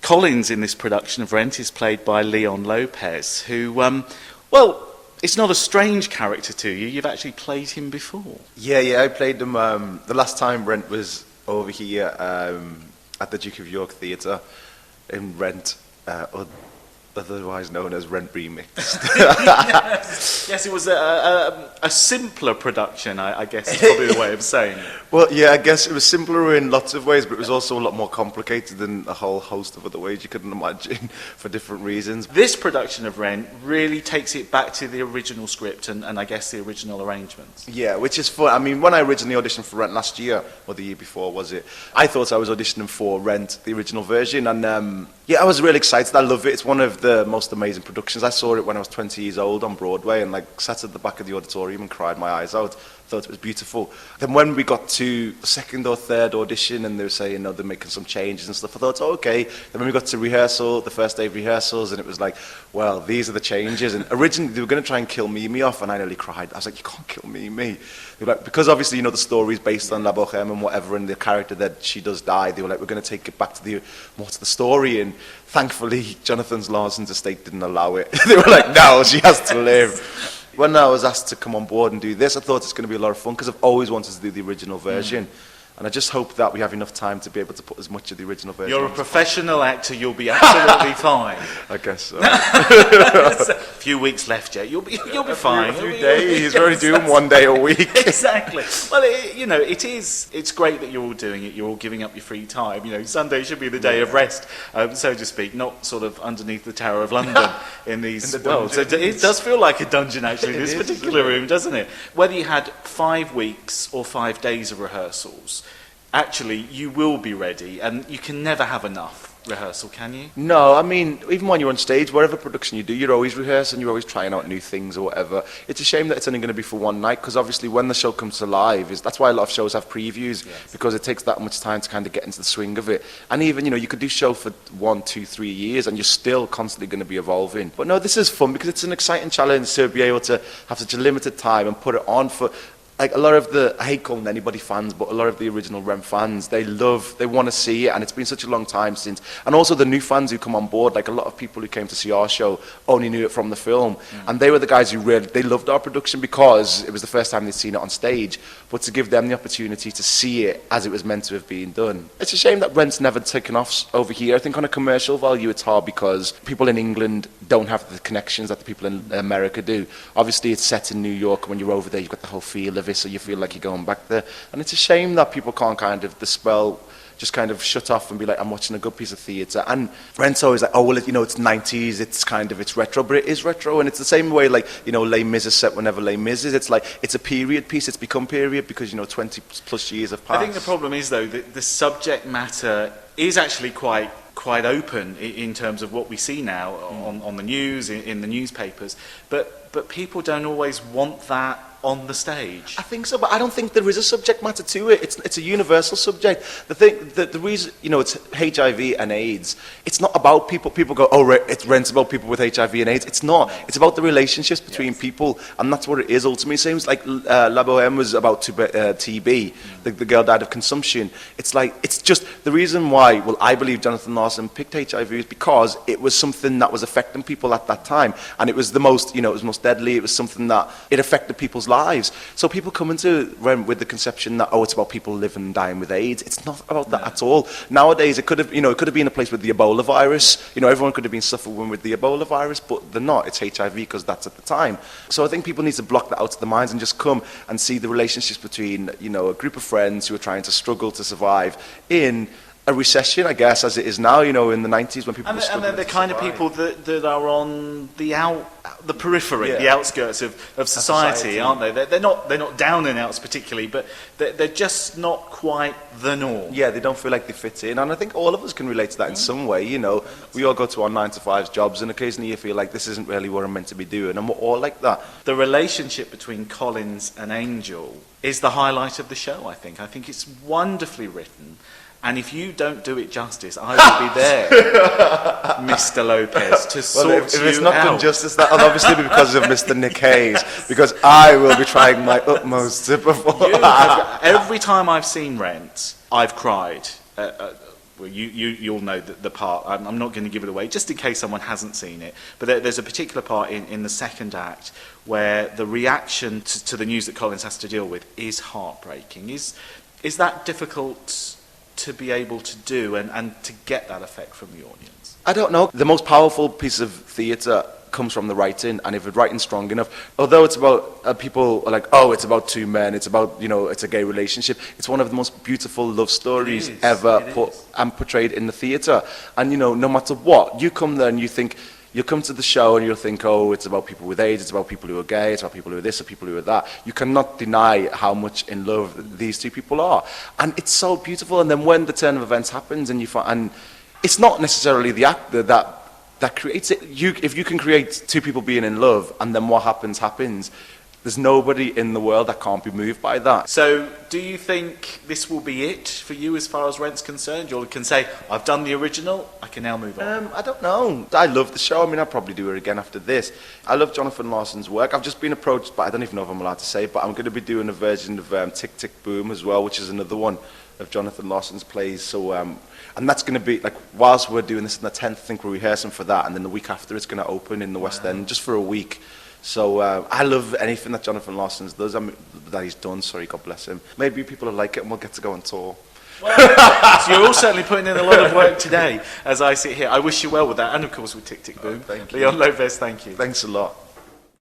Collins in this production of Rent is played by Leon Lopez, who, well, it's not a strange character to you. You've actually played him before. Yeah, I played him the last time Rent was over here at the Duke of York Theatre in Rent, otherwise known as Rent Remixed. Yes, it was a simpler production, I guess is probably the way of saying it. Well, yeah, I guess it was simpler in lots of ways, but it was also a lot more complicated in a whole host of other ways you couldn't imagine for different reasons. This production of Rent really takes it back to the original script and I guess the original arrangements. Yeah, which is fun. I mean, when I originally auditioned for Rent last year, or the year before, was it? I thought I was auditioning for Rent, the original version, and yeah, I was really excited. I love it. It's one of the most amazing productions. I saw it when I was 20 years old on Broadway and like sat at the back of the auditorium and cried my eyes out. Thought it was beautiful. Then when we got to the second or third audition and they were saying, they're making some changes and stuff, I thought, okay. Then when we got to rehearsal, the first day of rehearsals, and it was like, well, these are the changes. And originally they were going to try and kill Mimi off, and I nearly cried. I was like, you can't kill Mimi. They were like, because obviously, the story is based on La Bohème and whatever, and the character that she does die, they were like, we're going to take it back to more to the story. And thankfully, Jonathan Larson's estate didn't allow it. They were like, no, she has to live. When I was asked to come on board and do this, I thought it's going to be a lot of fun because I've always wanted to do the original version. And I just hope that we have enough time to be able to put as much of the original version. You're a professional actor, you'll be absolutely fine. I guess so. A few weeks left yet, you'll be fine. A few days, we're only doing one day a week. Exactly. Well, it's great that you're all doing it, you're all giving up your free time. Sunday should be the day of rest, so to speak, not sort of underneath the Tower of London in these worlds. So it does feel like a dungeon, actually, this particular room, doesn't it? Whether you had 5 weeks or 5 days of rehearsals, actually, you will be ready, and you can never have enough rehearsal, can you? No, I mean, even when you're on stage, whatever production you do, you're always rehearsing, you're always trying out new things or whatever. It's a shame that it's only going to be for one night, because obviously when the show comes to live, that's why a lot of shows have previews, because it takes that much time to kind of get into the swing of it. And even, you could do show for 1, 2, 3 years, and you're still constantly going to be evolving. But no, this is fun, because it's an exciting challenge to be able to have such a limited time and put it on for... Like a lot of I hate calling anybody fans, but a lot of the original Rem fans, they want to see it, and it's been such a long time since. And also the new fans who come on board, like a lot of people who came to see our show only knew it from the film, and they were the guys who they loved our production because it was the first time they'd seen it on stage. But to give them the opportunity to see it as it was meant to have been done, it's a shame that Rent's never taken off over here. I think on a commercial value, it's hard because people in England don't have the connections that the people in America do. Obviously, it's set in New York. When you're over there, you've got the whole feel of it, so you feel like you're going back there. And it's a shame that people can't kind of dispel, just kind of shut off and be like, I'm watching a good piece of theatre. And Rent's always like, oh, well, it's 90s, it's retro, but it is retro. And it's the same way, like, Les Mis is set whenever Les Mis is. It's like, it's a period piece, it's become period because, 20 plus years have passed. I think the problem is, though, that the subject matter is actually quite open in terms of what we see now on the news, in the newspapers. But people don't always want that on the stage. I think so, but I don't think there is a subject matter to it. It's a universal subject. The reason, it's HIV and AIDS, it's not about people. People go, oh, Rent's about people with HIV and AIDS. It's not. It's about the relationships between people, and that's what it is ultimately. It seems like La Bohème was about TB. The girl died of consumption. It's just the reason why, well, I believe Jonathan Larson picked HIV is because it was something that was affecting people at that time, and it was the most, it was most deadly. It was something that it affected people's lives. So people come into Rent with the conception that, it's about people living and dying with AIDS. It's not about that at all. Nowadays, it could have been a place with the Ebola virus. Everyone could have been suffering with the Ebola virus, but they're not. It's HIV because that's at the time. So I think people need to block that out of their minds and just come and see the relationships between, a group of friends who are trying to struggle to survive in a recession, I guess, as it is now, in the 90s when people were struggling. And they're the kind of people that are on the periphery, the outskirts of society, aren't they? They're not down and outs particularly, but they're just not quite the norm. Yeah, they don't feel like they fit in, and I think all of us can relate to that in some way. We all go to our 9-to-5 jobs, and occasionally you feel like this isn't really what I'm meant to be doing, and we're all like that. The relationship between Collins and Angel is the highlight of the show, I think. I think it's wonderfully written. And if you don't do it justice, I will be there, Mr. Lopez, to sort you out. If it's not done justice, that'll obviously be because of Mr. Nick Hayes, because I will be trying my utmost to perform. Every time I've seen Rent, I've cried. well, you'll know the part. I'm not going to give it away, just in case someone hasn't seen it. But there's a particular part in the second act where the reaction to the news that Collins has to deal with is heartbreaking. Is that difficult to be able to do and to get that effect from the audience? I don't know. The most powerful piece of theatre comes from the writing, and if the writing's strong enough, although it's about people are like, oh, it's about two men, it's about, it's a gay relationship, it's one of the most beautiful love stories ever portrayed in the theatre. And no matter what, you come there and you'll come to the show and you'll think, oh, it's about people with AIDS, it's about people who are gay, it's about people who are this or people who are that. You cannot deny how much in love these two people are. And it's so beautiful. And then when the turn of events happens and and it's not necessarily the actor that creates it. If you can create two people being in love and then what happens, there's nobody in the world that can't be moved by that. So do you think this will be it for you as far as Rent's concerned? You can say, I've done the original, I can now move on. I don't know. I love the show. I mean, I'll probably do it again after this. I love Jonathan Larson's work. I've just been approached, but I don't even know if I'm allowed to say, but I'm going to be doing a version of Tick Tick Boom as well, which is another one of Jonathan Larson's plays. So, and that's going to be, like, whilst we're doing this on the 10th, I think we're rehearsing for that, and then the week after it's going to open in the West End, just for a week. So I love anything that Jonathan Larson does, that he's done, sorry, God bless him. Maybe people will like it and we'll get to go on tour. Well, so you're all certainly putting in a lot of work today as I sit here. I wish you well with that, and of course with Tick Tick Boom. Thank you. Leon Lopez, thank you. Thanks a lot.